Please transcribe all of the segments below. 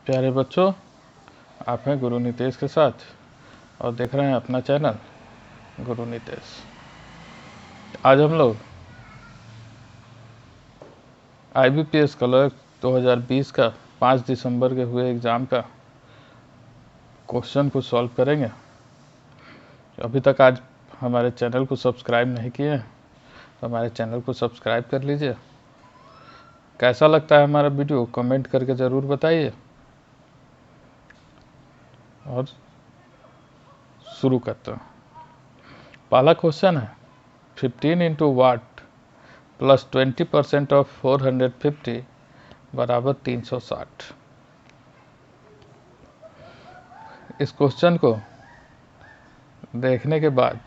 प्यारे बच्चों, आप हैं गुरु नितेश के साथ और देख रहे हैं अपना चैनल गुरु नितेश। आज हम लोग IBPS क्लर्क 2020 का 5 दिसंबर के हुए एग्ज़ाम का क्वेश्चन को सॉल्व करेंगे। अभी तक आज हमारे चैनल को सब्सक्राइब नहीं किए हैं तो हमारे चैनल को सब्सक्राइब कर लीजिए। कैसा लगता है हमारा वीडियो कमेंट करके ज़रूर बताइए। और शुरू करते हैं। पहला क्वेश्चन है 15 इंटू वाट प्लस 20% ऑफ 450 बराबर 360। इस क्वेश्चन को देखने के बाद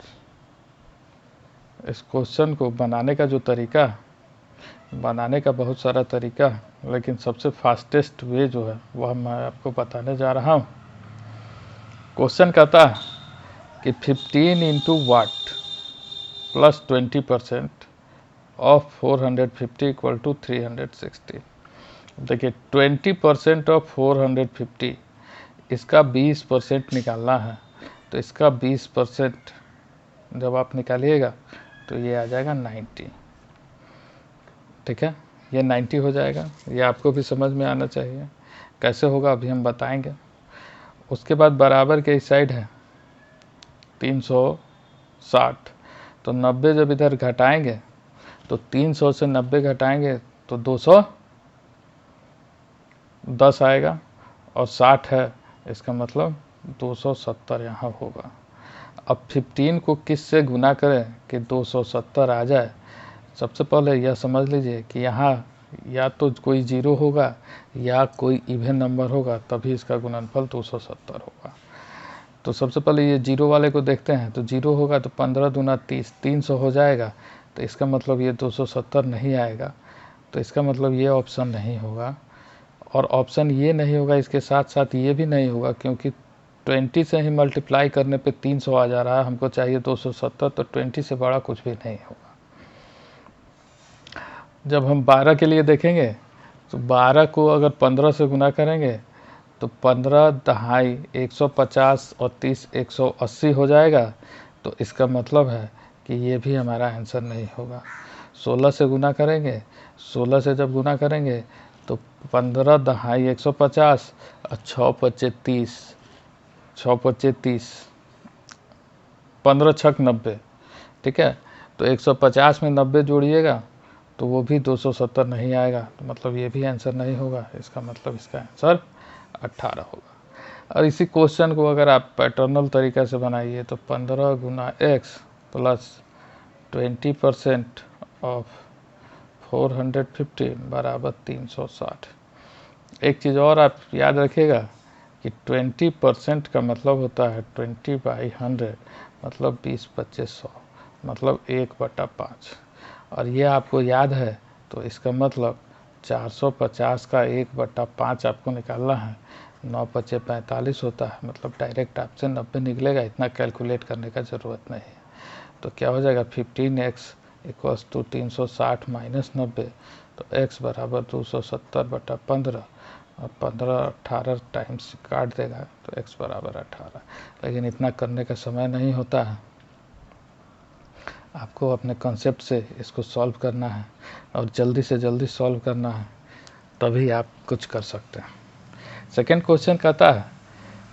इस क्वेश्चन को बनाने का जो तरीका, बनाने का बहुत सारा तरीका, लेकिन सबसे फास्टेस्ट वे जो है वह मैं आपको बताने जा रहा हूँ। क्वेश्चन कहता है कि 15 into what plus 20% of 450 equal to 360। देखिए 20% ऑफ 450, इसका 20% निकालना है तो इसका 20% जब आप निकालिएगा तो ये आ जाएगा 90। ठीक है, ये 90 हो जाएगा। ये आपको भी समझ में आना चाहिए। कैसे होगा अभी हम बताएंगे। उसके बाद बराबर के इस साइड है 360, तो 90 जब इधर घटाएंगे तो 300 से 90 घटाएंगे तो 210 आएगा और 60 है, इसका मतलब 270 यहाँ होगा। अब 15 को किस से गुना करें कि 270 आ जाए। सबसे पहले यह समझ लीजिए कि यहाँ या तो कोई जीरो होगा या कोई इवन नंबर होगा, तभी इसका गुणनफल 270 होगा। तो सबसे पहले ये जीरो वाले को देखते हैं। तो जीरो होगा तो 15 दूना 30, 300 हो जाएगा। तो इसका मतलब ये 270 नहीं आएगा। तो इसका मतलब ये ऑप्शन नहीं होगा। और ऑप्शन ये नहीं होगा, इसके साथ साथ ये भी नहीं होगा, क्योंकि 20 से ही मल्टीप्लाई करने पे 300 आ जा रहा है। हमको चाहिए 270, तो 20 से बड़ा कुछ भी नहीं होगा। जब हम 12 के लिए देखेंगे तो 12 को अगर 15 से गुना करेंगे तो 15 दहाई 150 और 30 180 हो जाएगा। तो इसका मतलब है कि ये भी हमारा आंसर नहीं होगा। 16 से गुना करेंगे, 16 से जब गुना करेंगे तो 15 दहाई 150 और 6 पच्चे 30, 6 पच्चे 30, 15 छक 90। ठीक है, तो 150 में 90 जोड़िएगा तो वो भी 270 नहीं आएगा। तो मतलब ये भी आंसर नहीं होगा। इसका मतलब इसका आंसर 18 होगा। और इसी क्वेश्चन को अगर आप पैटर्नल तरीका से बनाइए तो 15 गुना x प्लस 20% ऑफ 450 बराबर 360। एक चीज़ और आप याद रखिएगा कि 20% का मतलब होता है 20/100, मतलब 20/2500, मतलब 1/5। और ये आपको याद है तो इसका मतलब 450 का 1/5 आपको निकालना है। 9 पच्चे 45 होता है, मतलब डायरेक्ट आपसे 90 निकलेगा। इतना कैलकुलेट करने का ज़रूरत नहीं है। तो क्या हो जाएगा 15x इक्वल्स टू 360 माइनस 90। तो x बराबर 270/15 और 15 18 टाइम्स काट देगा तो x बराबर 18। लेकिन इतना करने का समय नहीं होता है। आपको अपने कॉन्सेप्ट से इसको सॉल्व करना है और जल्दी से जल्दी सॉल्व करना है, तभी आप कुछ कर सकते हैं। सेकेंड क्वेश्चन कहता है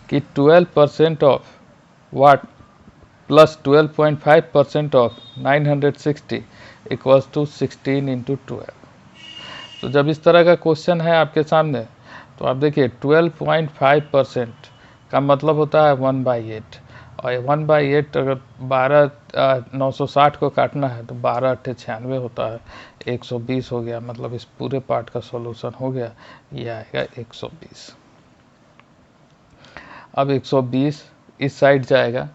कि 12% of what plus 12.5% of 960 equals to 16 into 12। तो जब इस तरह का क्वेश्चन है आपके सामने तो आप देखिए 12.5% का मतलब होता है 1/8, और 1/8 अगर 960 को काटना है तो 12 अट्ठे 96 होता है, 120 हो गया। मतलब इस पूरे पार्ट का सॉल्यूशन हो गया, ये आएगा 120। अब 120 इस साइड जाएगा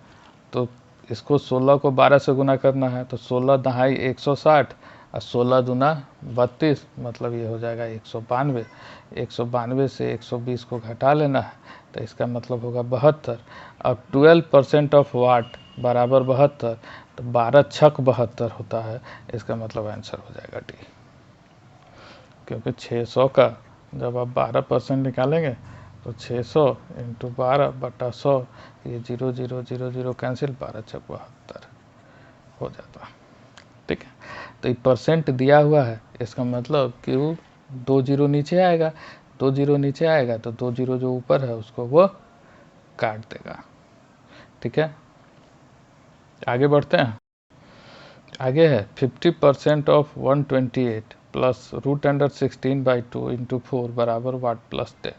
तो इसको 16 को 12 से गुना करना है। तो 16 दहाई 160 और 16 दूना 32, मतलब ये हो जाएगा 192। 192 से 120 को घटा लेना है तो इसका मतलब होगा 72। अब 12% ऑफ वाट बराबर 72, तो 12 छक 72 होता है। इसका मतलब आंसर हो जाएगा D, क्योंकि 600 का जब आप 12% निकालेंगे तो 600 इंटू 12/100, ये 0 0 0 0 कैंसिल, 12×6 = 72 हो जाता। ठीक है, तो ये परसेंट दिया हुआ है, इसका मतलब कि वो 2 जीरो नीचे आएगा, 2 जीरो नीचे आएगा तो 2 जीरो जो ऊपर है उसको वो काट देगा। ठीक है, आगे बढ़ते हैं। आगे है 50% ऑफ 128 प्लस √16/2 इंटू 4 बराबर वाट प्लस 10।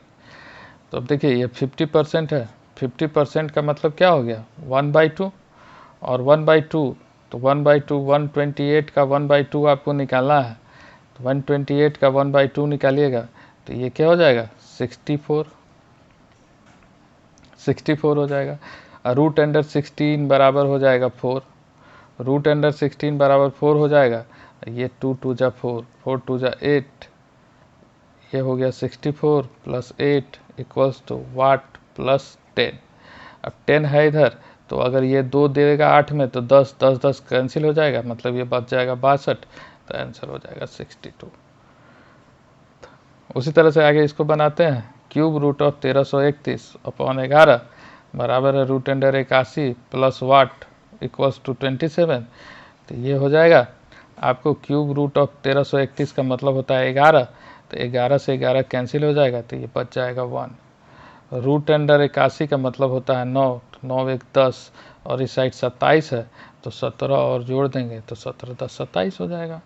तो अब देखिए ये 50% है, 50% का मतलब क्या हो गया 1/2, और 1/2 तो 1/2 128 का 1/2 आपको निकालना है, तो 128 का 1/2 निकालिएगा तो ये क्या हो जाएगा 64 हो जाएगा। √16 बराबर हो जाएगा 4, √16 बराबर 4 हो जाएगा, ये 2 2 जा 4, 4 2 जा 8, ये हो गया 64 plus 8 equals to what plus 10। अब 10 है इधर, तो अगर ये 2 देगा 8 में तो 10 10 10 कैंसिल हो जाएगा, मतलब ये बच जाएगा 62, तो आंसर हो जाएगा 62। उसी तरह से आगे इसको बनाते हैं, क्यूब रूट ऑफ 1331/11 बराबर है √81 प्लस वाट इक्वल्स टू 27। तो ये हो जाएगा आपको क्यूब रूट ऑफ 1331 का मतलब होता है 11, तो 11 से 11 कैंसिल हो जाएगा, तो ये बच जाएगा 1। √81 का मतलब होता है 9, 9 1 10, और इस साइड 27 है, तो 17 और जोड़ देंगे तो 17 10 27 हो जाएगा।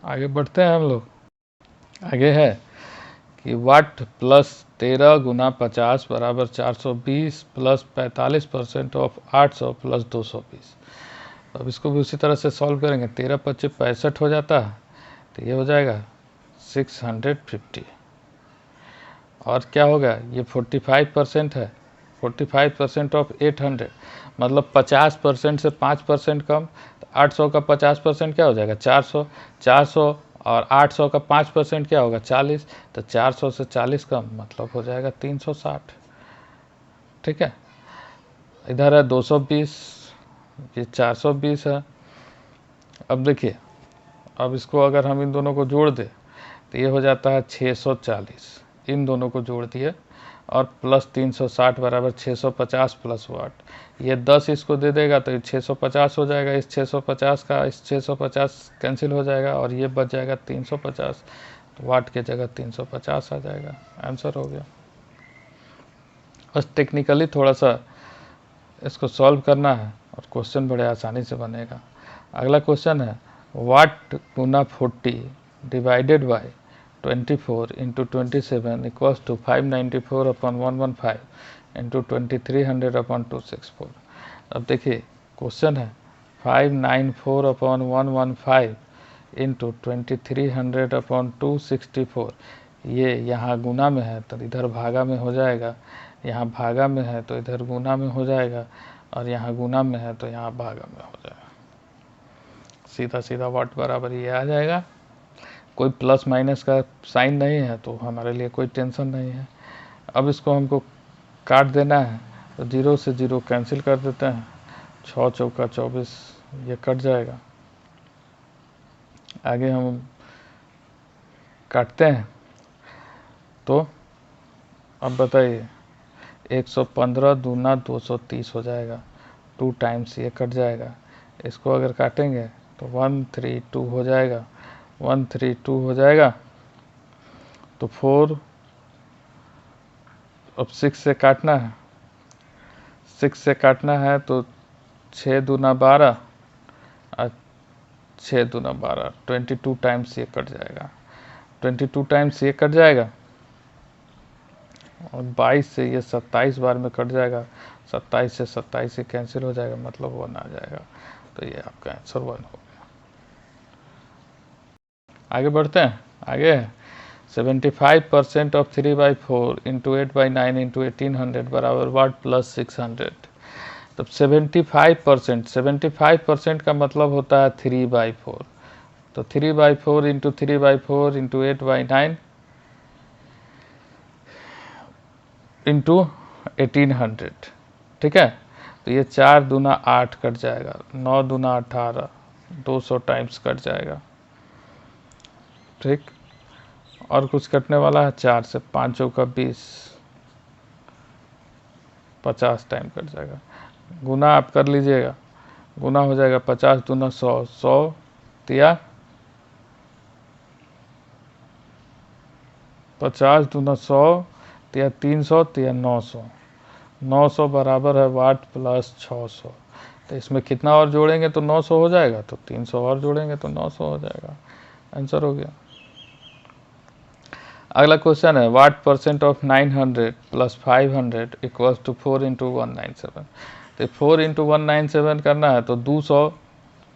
आगे बढ़ते हैं हम लोग। आगे है कि वाट प्लस 13 गुना 50 बराबर 420 प्लस 45% ऑफ 800 प्लस 220। अब इसको भी उसी तरह से सॉल्व करेंगे, 13 25 65 हो जाता है, तो ये हो जाएगा 650, और क्या होगा ये 45% है, 45% ऑफ 800 मतलब 50% से 5% कम, तो 800 का 50% क्या हो जाएगा 400, 400 और 800 का 5% क्या होगा 40, तो 400 से 40 कम मतलब हो जाएगा 360। ठीक है, इधर है 220, ये 420 है। अब देखिए, अब इसको अगर हम इन दोनों को जोड़ दें तो ये हो जाता है 640, इन दोनों को जोड़ दिए, और प्लस 360 बराबर 650 प्लस वाट, ये 10 इसको दे देगा तो 650 हो जाएगा, इस 650 का इस 650 कैंसिल हो जाएगा, और ये बच जाएगा 350, तो वाट के जगह 350 आ जाएगा, आंसर हो गया। बस टेक्निकली थोड़ा सा इसको सॉल्व करना है और क्वेश्चन बड़े आसानी से बनेगा। अगला क्वेश्चन है वाट गुना 40 divided by 24 into 27 equals to 594/115 into 2300/264। अब देखिए क्वेश्चन है 594/115 इंटू 2300/264, ये यहाँ गुना में है तो इधर भागा में हो जाएगा, यहाँ भागा में है तो इधर गुना में हो जाएगा, और यहाँ गुना में है तो यहाँ भागा में हो जाएगा। सीधा सीधा वाट बराबर ये आ जाएगा, कोई प्लस माइनस का साइन नहीं है तो हमारे लिए कोई टेंशन नहीं है। अब इसको हमको काट देना है, तो 0 से 0 कैंसिल कर देते हैं, 6 चौका 24, ये कट जाएगा। आगे हम काटते हैं, तो अब बताइए 115 दूना 230 हो जाएगा, 2 टाइम्स ये कट जाएगा। इसको अगर काटेंगे तो 132 हो जाएगा, 132 हो जाएगा, तो 4, अब 6 से काटना है, 6 से काटना है तो 6 दूना 12 और 6 दूना 12, 22 टाइम्स ये कट जाएगा, 22 टाइम्स ये कट जाएगा, और 22 से ये 27 बार में कट जाएगा, 27 से 27 से कैंसिल हो जाएगा, मतलब 1 आ जाएगा, तो ये आपका आंसर 1 हो गया। आगे बढ़ते हैं। आगे है 75% ऑफ 3/4 इंटू 8/9 इंटू 1800 बराबर वाट प्लस 600। तब 75% का मतलब होता है 3/4, तो 3/4 इंटू 3/4 इंटू 8/9 इंटू 1800। ठीक है, तो ये 4 दूना 8 कट जाएगा, 9 दूना 18, 200 टाइम्स कट जाएगा। ठीक, और कुछ कटने वाला है 4 से, 5 चौका 20, 50 टाइम कट जाएगा। गुना आप कर लीजिएगा, गुना हो जाएगा 50 दूना 100, 100 तिया 50 दूना 100 तिया 300 तिया 900, 900 बराबर है वाट प्लस 600। तो इसमें कितना और जोड़ेंगे तो 900 हो जाएगा, तो 300 और जोड़ेंगे तो 900 हो जाएगा। आंसर हो गया। अगला क्वेश्चन है what percent of 900 plus 500 equals to 4 into 197। तो 4 इंटू 197 करना है तो 200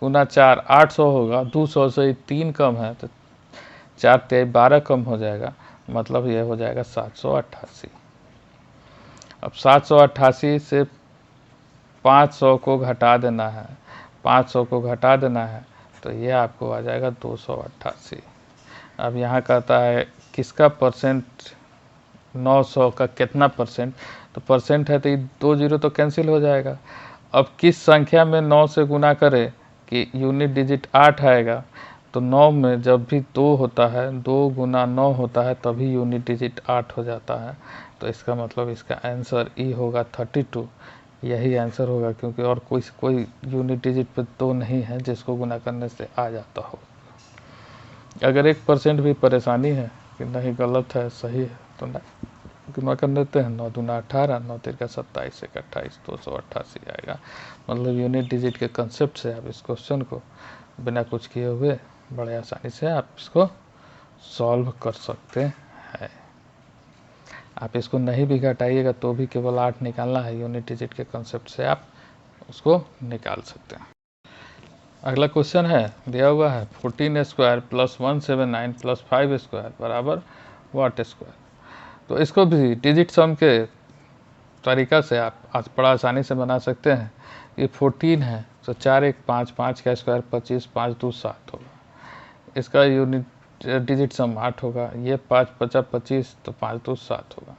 गुना 4 800 होगा, 200 से 3 कम है तो 4 तिहाई 12 कम हो जाएगा, मतलब यह हो जाएगा 788। अब 788 से 500 को घटा देना है, 500 को घटा देना है तो ये आपको आ जाएगा 288। अब यहाँ कहता है किसका परसेंट, 900 का कितना परसेंट, तो परसेंट है तो ये 2 जीरो तो कैंसिल हो जाएगा। अब किस संख्या में 9 से गुना करें कि यूनिट डिजिट 8 आएगा, तो 9 में जब भी 2 होता है, 2 गुना 9 होता है तभी यूनिट डिजिट 8 हो जाता है। तो इसका मतलब इसका आंसर ई होगा 32, यही आंसर होगा, क्योंकि और कोई यूनिट डिजिट पे 2 नहीं है जिसको गुना करने से आ जाता हो। अगर 1% भी परेशानी है कि नहीं गलत है सही है तो गुना कर देते हैं, 9 दूना 18, 9 तिरका 27, 1 28, 288 आएगा। मतलब यूनिट डिजिट के कंसेप्ट से आप इस क्वेश्चन को बिना कुछ किए हुए बड़े आसानी से आप इसको सॉल्व कर सकते हैं। आप इसको नहीं भी घटाइएगा तो भी केवल 8 निकालना है, यूनिट डिजिट के कंसेप्ट से आप उसको निकाल सकते हैं। अगला क्वेश्चन है दिया हुआ है 14 स्क्वायर प्लस 179 प्लस 5 स्क्वायर बराबर वाट स्क्वायर। तो इसको भी डिजिट सम के तरीका से आप आज बड़ा आसानी से बना सकते हैं। ये 14 है तो 4 1 5, 5 का स्क्वायर 25, 5 2 7 होगा, इसका यूनिट डिजिट सम 8 होगा। ये 5 50 25 तो 5 2 7 होगा,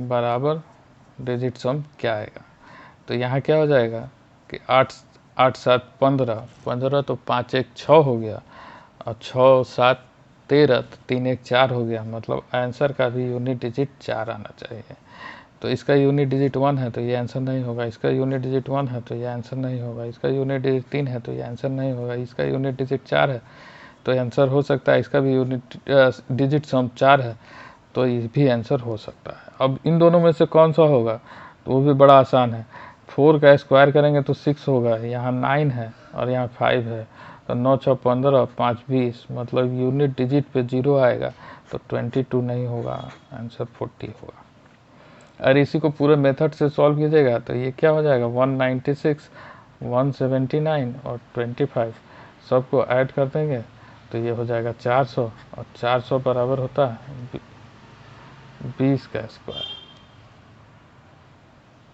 बराबर डिजिट सम क्या आएगा। तो यहाँ क्या हो जाएगा कि 8 8 7 15, 15 तो 5 1 6 हो गया, और 6 7 13 तो 3 1 4 हो गया। मतलब आंसर का भी यूनिट डिजिट 4 आना चाहिए। तो इसका यूनिट डिजिट 1 है तो ये आंसर नहीं होगा, इसका यूनिट डिजिट 1 है तो ये आंसर नहीं होगा, इसका यूनिट डिजिट 3 है तो ये आंसर नहीं होगा, इसका यूनिट डिजिट 4 है तो ये आंसर हो सकता है, इसका भी यूनिट डिजिट सम 4 है तो ये भी आंसर हो सकता है। अब इन दोनों में से कौन सा होगा, तो वो भी बड़ा आसान है। 4 का स्क्वायर करेंगे तो 6 होगा, यहाँ 9 है और यहाँ 5 है, तो 9 6 15, 5 20, मतलब यूनिट डिजिट पे 0 आएगा तो 22 नहीं होगा, आंसर 40 होगा। और इसी को पूरे मेथड से सॉल्व कीजिएगा तो ये क्या हो जाएगा 196, 179 और 25 सबको ऐड कर देंगे तो ये हो जाएगा 400, और 400 बराबर होता है 20 का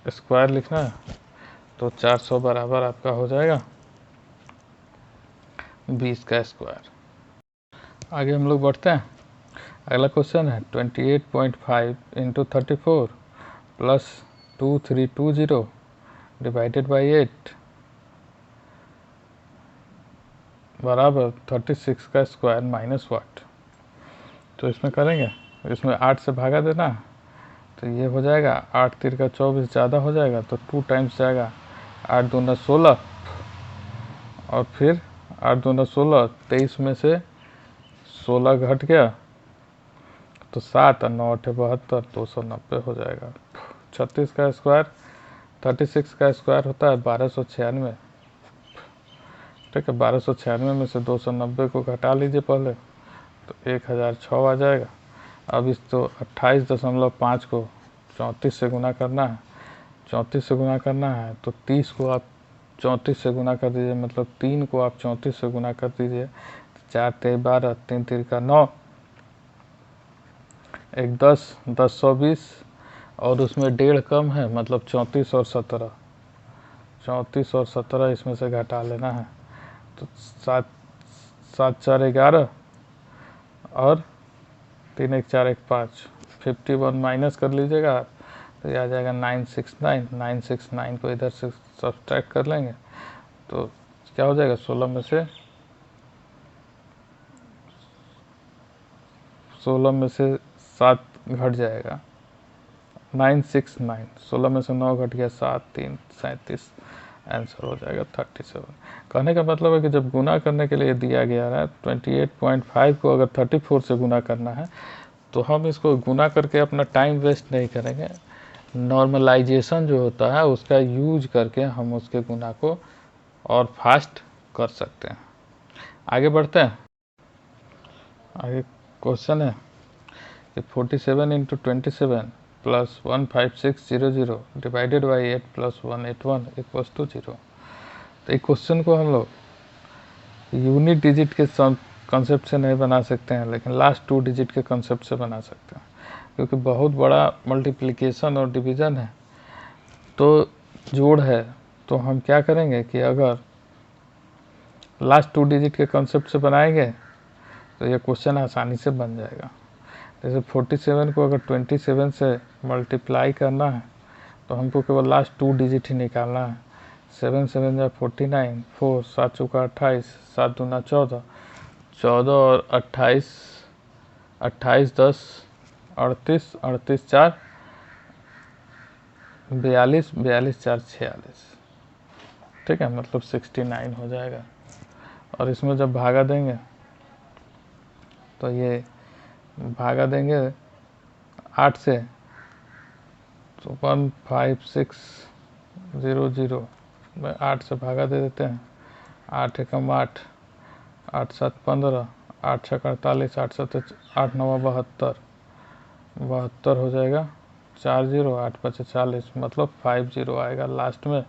स्क्वायर लिखना है, तो 400 बराबर आपका हो जाएगा 20 का स्क्वायर। आगे हम लोग बढ़ते हैं। अगला क्वेश्चन है 28.5 इंटू 34 प्लस 2320 डिवाइडेड बाई 8 बराबर 36 का स्क्वायर माइनस वाट। तो इसमें करेंगे, इसमें 8 से भागा देना, तो ये हो जाएगा 8 तिरका 24 ज़्यादा हो जाएगा तो 2 टाइम्स जाएगा, 8 दूना 16, और फिर 8 दूना 16, 23 में से 16 घट गया तो 7 और 9 8 72, 290 हो जाएगा। 36 का स्क्वायर 36 का स्क्वायर होता है 1296, ठीक है। 1296 में से 290 को घटा लीजिए पहले, तो 1006 आ जाएगा। अब इस तो 28.5 को 34 से गुना करना है, 34 से गुना करना है तो 30 को आप 34 से गुना कर दीजिए, मतलब 3 को आप 34 से गुना कर दीजिए, 4 3 12, 3 3 का 9, 1 10, 10 120, और उसमें 1.5 कम है, मतलब 34 और 17, 34 और 17 इसमें से घटा लेना है, तो 7 7 4 11, और 3 1 4 1 5, 51 माइनस कर लीजिएगा आप, तो ये आ जाएगा 969। 969 को इधर से सब्सट्रैक्ट कर लेंगे तो क्या हो जाएगा, 16 में से 16 में से 7 घट जाएगा, 969, 16 में से 9 घट गया, 7 3 37, आंसर हो जाएगा 37। कहने का मतलब है कि जब गुना करने के लिए दिया गया है 28.5 को अगर 34 से गुना करना है तो हम इसको गुना करके अपना टाइम वेस्ट नहीं करेंगे, नॉर्मलाइजेशन जो होता है उसका यूज करके हम उसके गुना को और फास्ट कर सकते हैं। आगे बढ़ते हैं। आगे क्वेश्चन है कि 47 into 27 plus 15600 divided by 8 plus 181 equals to 0। तो एक क्वेश्चन को हम लोग यूनिट डिजिट के कंसेप्ट से नहीं बना सकते हैं, लेकिन लास्ट 2 डिजिट के कंसेप्ट से बना सकते हैं, क्योंकि बहुत बड़ा मल्टीप्लिकेशन और डिवीज़न है, तो जोड़ है। तो हम क्या करेंगे कि अगर लास्ट 2 डिजिट के कंसेप्ट से बनाएंगे तो ये क्वेश्चन आसानी से बन जाएगा। जैसे 47 को अगर 27 से मल्टीप्लाई करना है तो हमको केवल लास्ट 2 डिजिट ही निकालना है। 7 7 या 49, 4 7 चौका 28, 7 दूना 14, 14 और 28, 28 10 38, 38 4 42, 42 4 46, ठीक है, मतलब 69 हो जाएगा। और इसमें जब भागा देंगे तो ये भागा देंगे 8 से तो 15600 में 8 से भागा दे देते हैं। 8 एकम 8, 8 7 15, 8 6 48, 8 7 8 9 72, 72 हो जाएगा। 4 0, 8 5 40, मतलब 50 आएगा लास्ट में।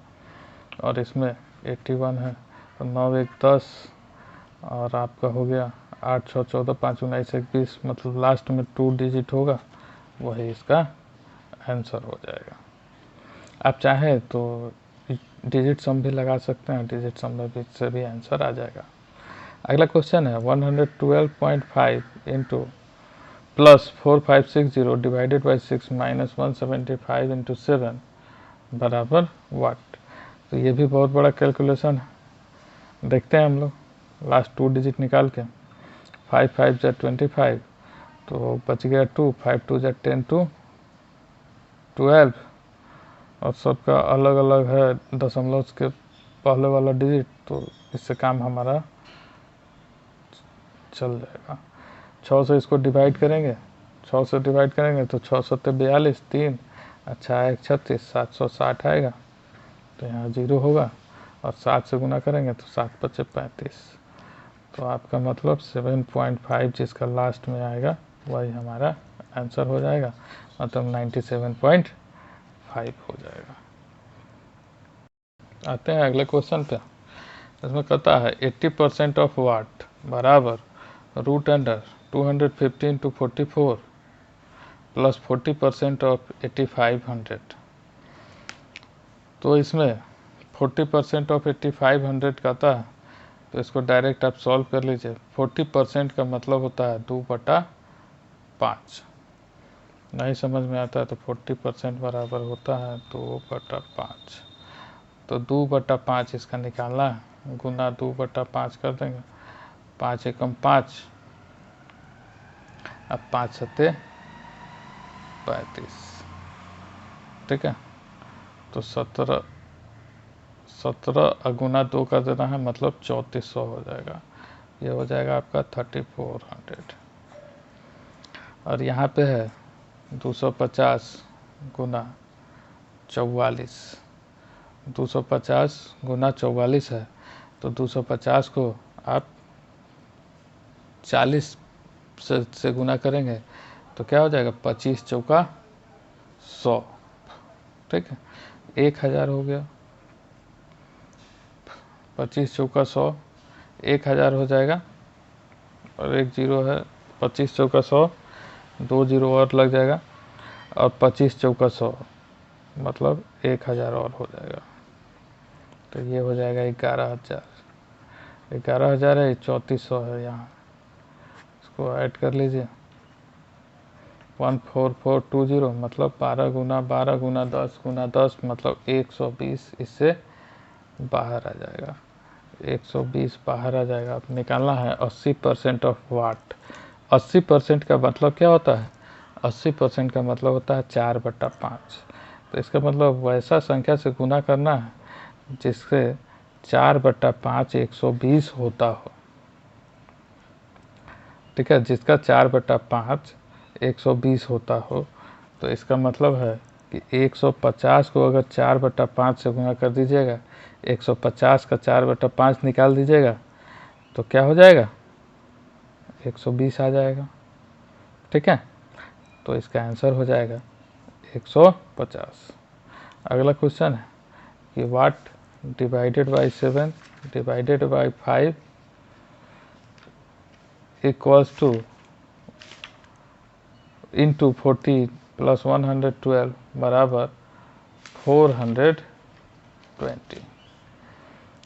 और इसमें 81 है तो 9 1 10 और आपका हो गया 8 6 14, 5 19 21, मतलब लास्ट में 2 डिजिट होगा, वही इसका आंसर हो जाएगा। आप चाहें तो डिजिट सम भी लगा सकते हैं, डिजिट सम में भी से भी आंसर आ जाएगा। अगला क्वेश्चन है 112.5 into plus 4560 divided by 6 minus 175 into 7 बराबर वाट। तो ये भी बहुत बड़ा कैलकुलेशन है, देखते हैं हम लोग लास्ट 2 डिजिट निकाल के। 5 5 जा 25, तो बच गया 2, 5 2 जा 10 2 12, और सबका अलग अलग है दशमलव के पहले वाला डिजिट, तो इससे काम हमारा चल जाएगा। 6 से इसको डिवाइड करेंगे, 6 से डिवाइड करेंगे तो 6 7 42, 3 अच्छा 1 36, 760 आएगा, तो यहाँ 0 होगा। और 7 से गुना करेंगे तो 7 5 35, तो आपका मतलब 7.5 जिसका लास्ट में आएगा वही हमारा आंसर हो जाएगा, मतलब 97.5 हो जाएगा। आते हैं अगले क्वेश्चन पे। इसमें कहता है 80% ऑफ वाट बराबर root under 215 to 44 plus 40% of 8500। तो इसमें 40% ऑफ 8500 कहता है, तो इसको डायरेक्ट आप सॉल्व कर लीजिए। 40% का मतलब होता है 2/5। नहीं समझ में आता है तो 40% बराबर होता है 2/5। तो 2/5 इसका निकालना है, गुना 2/5 कर देंगे। 5 एकम 5, अब 5 सत्ते 35, ठीक है। तो 17 गुना 2 कर देना है, मतलब 3400 हो जाएगा। ये हो जाएगा आपका 3400। और यहाँ पे है 250 गुना 44, 250 गुना 44 है, तो 250 को आप 40 से गुना करेंगे तो क्या हो जाएगा, 25 चौका 100, ठीक है, 1000 हो गया। 25 चौका 100, 1000 हो जाएगा, और एक जीरो है। 25 चौका 100, 2 जीरो और लग जाएगा, और 25 चौका 100 मतलब 1000 और हो जाएगा। तो ये हो जाएगा 11000। 11000 है, 3400 है, यहाँ इसको ऐड कर लीजिए। 14420 मतलब 12 गुना 12 गुना 10 गुना 10 मतलब 120, इससे बाहर आ जाएगा। 120 बाहर आ जाएगा। अब निकालना है 80% ऑफ वाट। 80% का मतलब क्या होता है? 80% का मतलब होता है 4/5। तो इसका मतलब वैसा संख्या से गुना करना है जिससे 4/5 120 होता हो। ठीक है, जिसका 4/5 120 होता हो, तो इसका मतलब है कि 150 को अगर 4/5 से गुना कर दीजिएगा, 150 का 4/5 निकाल दीजिएगा, तो क्या हो जाएगा? 120 आ जाएगा। ठीक है, तो इसका आंसर हो जाएगा 150। अगला क्वेश्चन है कि what divided by 7 divided by 5 equals to into 14 plus 112 बराबर 420।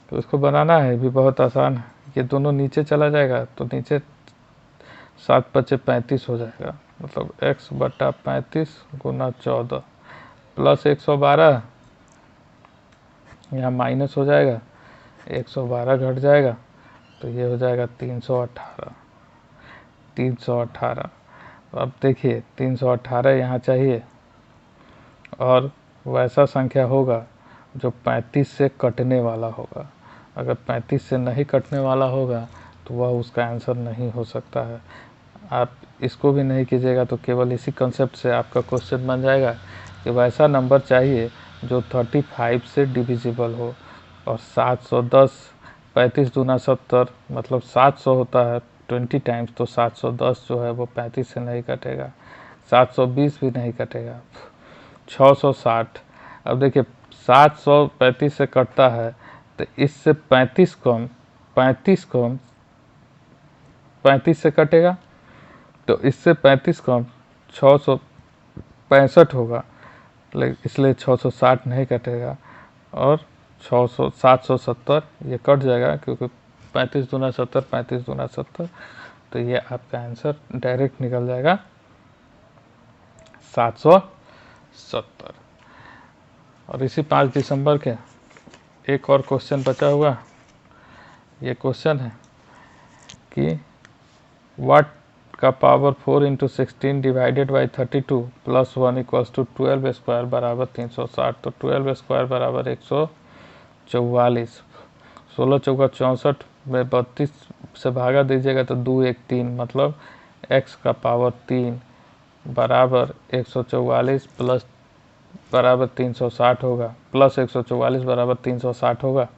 तो इसको बनाना है भी बहुत आसान है। ये दोनों नीचे चला जाएगा तो नीचे 7×5 = 35 हो जाएगा, मतलब x/35 गुना 14 प्लस 112, यहाँ माइनस हो जाएगा, 112 घट जाएगा, तो ये हो जाएगा 318। 318। अब देखिए 318 यहाँ चाहिए और वैसा संख्या होगा जो 35 से कटने वाला होगा। अगर 35 से नहीं कटने वाला होगा तो वह उसका आंसर नहीं हो सकता है। आप इसको भी नहीं कीजिएगा तो केवल इसी कंसेप्ट से आपका क्वेश्चन बन जाएगा कि वैसा नंबर चाहिए जो 35 से डिविजिबल हो। और 710, 35 दूना 70 मतलब 700 होता है 20 टाइम्स, तो 710 जो है वो 35 से नहीं कटेगा, 720 भी नहीं कटेगा, 660। अब देखिए 735 से कटता है तो इससे 35 कम 35 से कटेगा, तो इससे 35 कम 665 होगा, इसलिए 660 नहीं कटेगा और 770 ये कट जाएगा क्योंकि 35 दूना 70, 35 दूना 70, तो ये आपका आंसर डायरेक्ट निकल जाएगा 770। और इसी 5 दिसंबर के एक और क्वेश्चन बचा हुआ। ये क्वेश्चन है कि वाट का power 4 × 16 divided by 32 plus 1 equals to 12 square बराबर 360। तो 12 स्क्वायर बराबर 144। 16 चौका 64 में 32 से भागा दीजिएगा तो 2 1 3, मतलब x का पावर 3 बराबर 144 प्लस बराबर 360 होगा, प्लस 144 बराबर 360 होगा।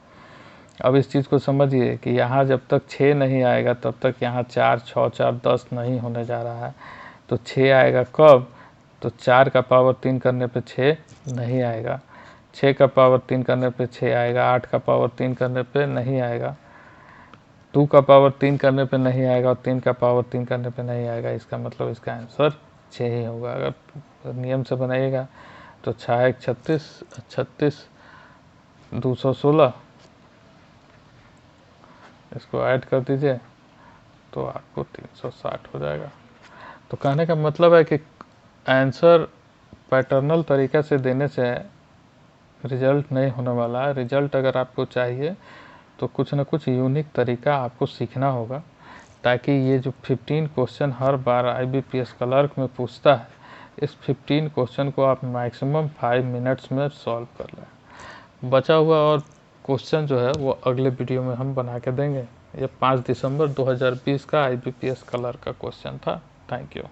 अब इस चीज़ को समझिए कि यहाँ जब तक 6 नहीं आएगा तब तक यहाँ 4 6 4 10 नहीं होने जा रहा है। तो 6 आएगा कब? तो 4 का पावर 3 करने पे 6 नहीं आएगा, 6 का पावर 3 करने पे 6 आएगा, 8 का पावर 3 करने पे नहीं आएगा, 2 का पावर 3 करने पे नहीं आएगा और 3 का पावर 3 करने पे नहीं आएगा। इसका मतलब इसका आंसर 6 ही होगा। अगर नियम से बनाइएगा तो 6 1 36, 36 216, इसको ऐड कर दीजिए तो आपको 360 हो जाएगा। तो कहने का मतलब है कि आंसर पैटर्नल तरीक़ा से देने से रिजल्ट नहीं होने वाला है। रिजल्ट अगर आपको चाहिए तो कुछ ना कुछ यूनिक तरीका आपको सीखना होगा, ताकि ये जो 15 क्वेश्चन हर बार IBPS क्लर्क में पूछता है, इस 15 क्वेश्चन को आप मैक्सिमम 5 मिनट्स में सॉल्व कर लें। बचा हुआ और क्वेश्चन जो है वो अगले वीडियो में हम बना के देंगे। ये 5 दिसंबर 2020 का IBPS क्लर्क का क्वेश्चन था। Thank you.